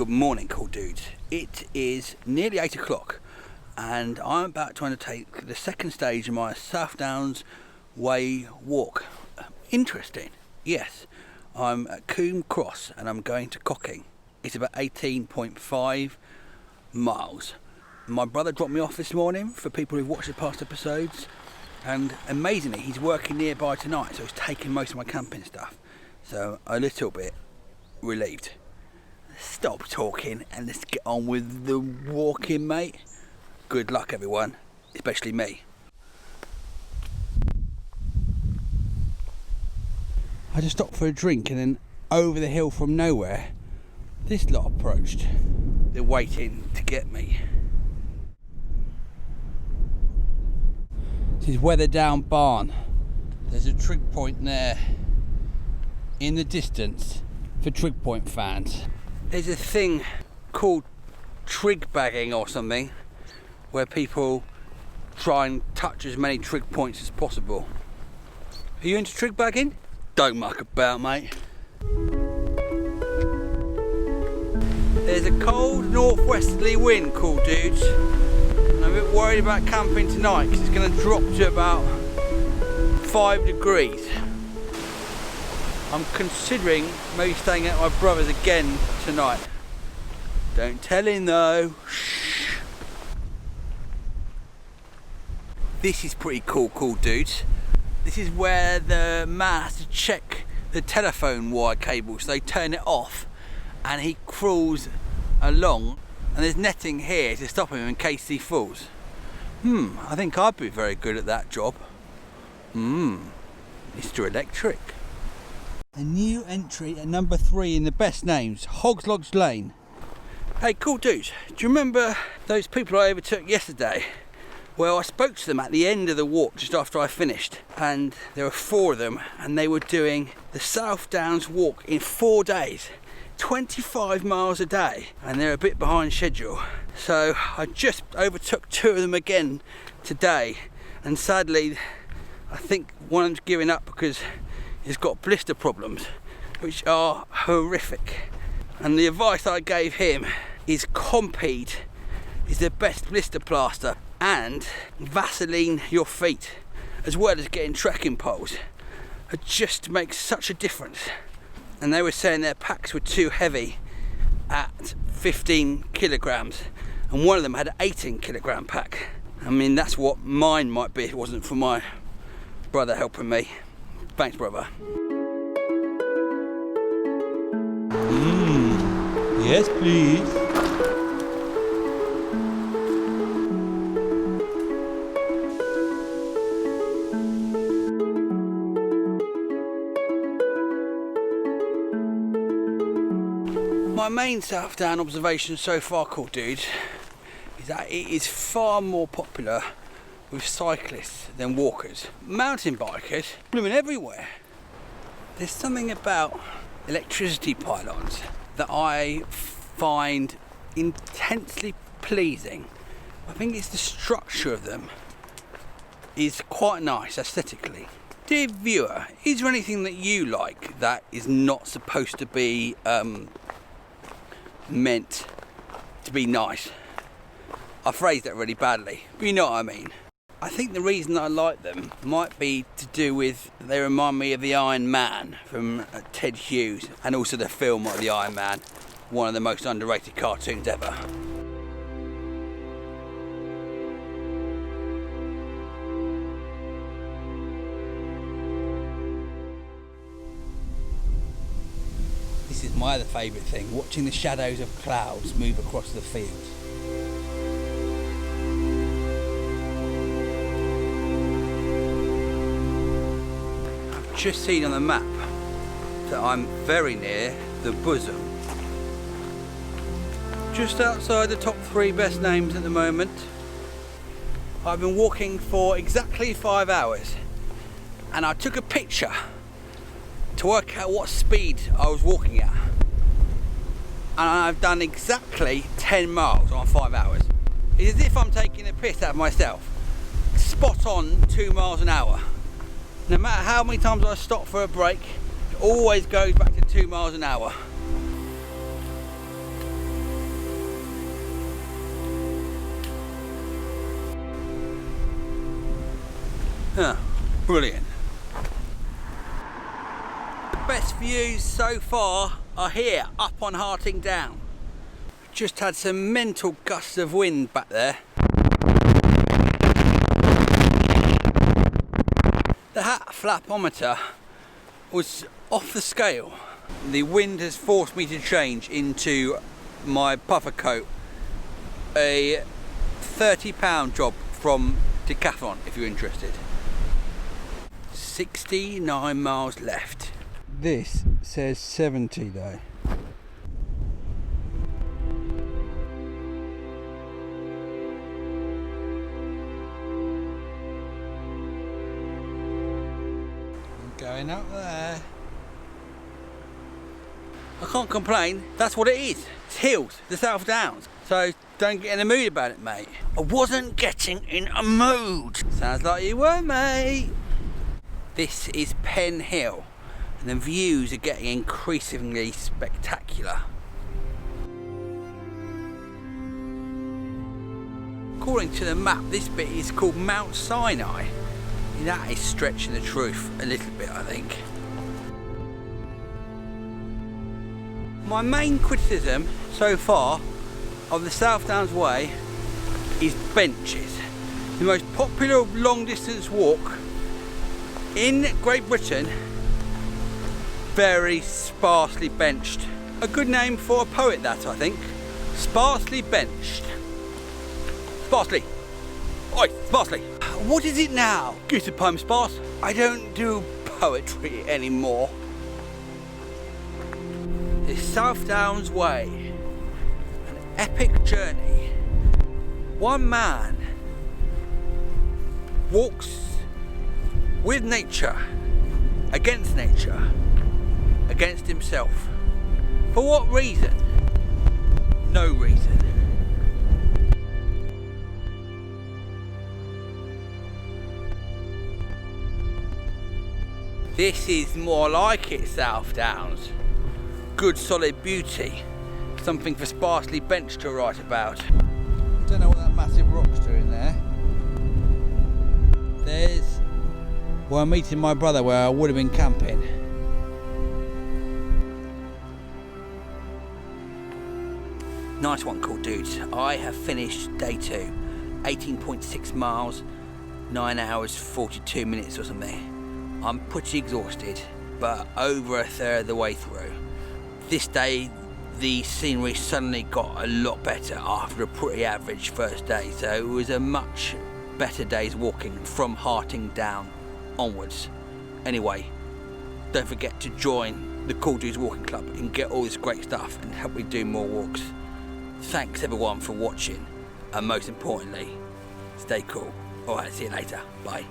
Good morning, cool dudes. It is nearly 8 o'clock and I'm about to undertake the second stage of my South Downs Way walk. Interesting, yes. I'm at Coombe Cross and I'm going to Cocking. It's about 18.5 miles. My brother dropped me off this morning for people who've watched the past episodes, and amazingly he's working nearby tonight, so he's taking most of my camping stuff. So a little bit relieved. Stop talking and let's get on with the walking, mate. Good luck everyone, especially me. I just stopped for a drink and then over the hill from nowhere, this lot approached. They're waiting to get me. This is Weather Down Barn. There's a trig point there in the distance for trig point fans. There's a thing called trig bagging or something where people try and touch as many trig points as possible. Are you into trig bagging? Don't muck about, mate. There's a cold northwesterly wind, cool dudes. And I'm a bit worried about camping tonight because it's going to drop to about 5 degrees. I'm considering maybe staying at my brother's again tonight. Don't tell him though. Shh. This is pretty cool dudes. This is where the man has to check the telephone wire cable, so they turn it off and he crawls along, and there's netting here to stop him in case he falls. I think I'd be very good at that job. Mr. Electric. A new entry at number 3 in the best names, Hogs Lane. Hey cool dudes, do you remember those people I overtook yesterday? Well, I spoke to them at the end of the walk just after I finished, and there were 4 of them and they were doing the South Downs walk in 4 days, 25 miles a day, and they're a bit behind schedule. So I just overtook 2 of them again today, and sadly I think one of them's giving up because he's got blister problems, which are horrific. And the advice I gave him is Compeed is the best blister plaster, and Vaseline your feet, as well as getting trekking poles. It just makes such a difference. And they were saying their packs were too heavy at 15 kilograms, and one of them had an 18 kilogram pack. I mean, that's what mine might be if it wasn't for my brother helping me. Thanks, brother. Yes, please. My main South Down observation so far, cool dudes, is that it is far more popular with cyclists than walkers. Mountain bikers blooming everywhere. There's something about electricity pylons that I find intensely pleasing. I think it's the structure of them is quite nice aesthetically. Dear viewer, is there anything that you like that is not supposed to be meant to be nice? I phrased that really badly, but you know what I mean. I think the reason I like them might be to do with they remind me of the Iron Man from Ted Hughes, and also the film of the Iron Man, one of the most underrated cartoons ever. This is my other favourite thing, watching the shadows of clouds move across the fields. Just seen on the map that I'm very near the bosom. Just outside the top 3 best names at the moment. I've been walking for exactly 5 hours, and I took a picture to work out what speed I was walking at, and I've done exactly 10 miles on 5 hours. It's as if I'm taking a piss out of myself. Spot on 2 miles an hour. No matter how many times I stop for a break, it always goes back to 2 miles an hour. Brilliant. The best views so far are here, up on Harting Down. Just had some mental gusts of wind back there. The hat flapometer was off the scale. The wind has forced me to change into my puffer coat, a £30 job from Decathlon if you're interested. 69 miles left. This says 70 though. Going up there. I can't complain, that's what it is. It's hills, the South Downs. So don't get in a mood about it, mate. I wasn't getting in a mood. Sounds like you were, mate. This is Penryn Hill, and the views are getting increasingly spectacular. According to the map, this bit is called Mount Sinai. That is stretching the truth a little bit, I think. My main criticism so far of the South Downs Way is benches. The most popular long distance walk in Great Britain, very sparsely benched. A good name for a poet, that, I think. Sparsely benched. Sparsely. Oi, sparsely. What is it now? Get a poem sparse. I don't do poetry anymore. The South Downs Way, an epic journey. One man walks with nature, against himself. For what reason? No reason. This is more like it, South Downs. Good solid beauty. Something for sparsely benched to write about. I don't know what that massive rock's doing there. There's... well, I'm meeting my brother where I would have been camping. Nice one, cool dudes. I have finished day 2. 18.6 miles, 9 hours 42 minutes or something. I'm pretty exhausted, but over a third of the way through. This day, the scenery suddenly got a lot better after a pretty average first day, so it was a much better day's walking from Harting Down onwards. Anyway, don't forget to join the Cool Dudes Walking Club and get all this great stuff and help me do more walks. Thanks everyone for watching, and most importantly, stay cool. Alright, see you later. Bye.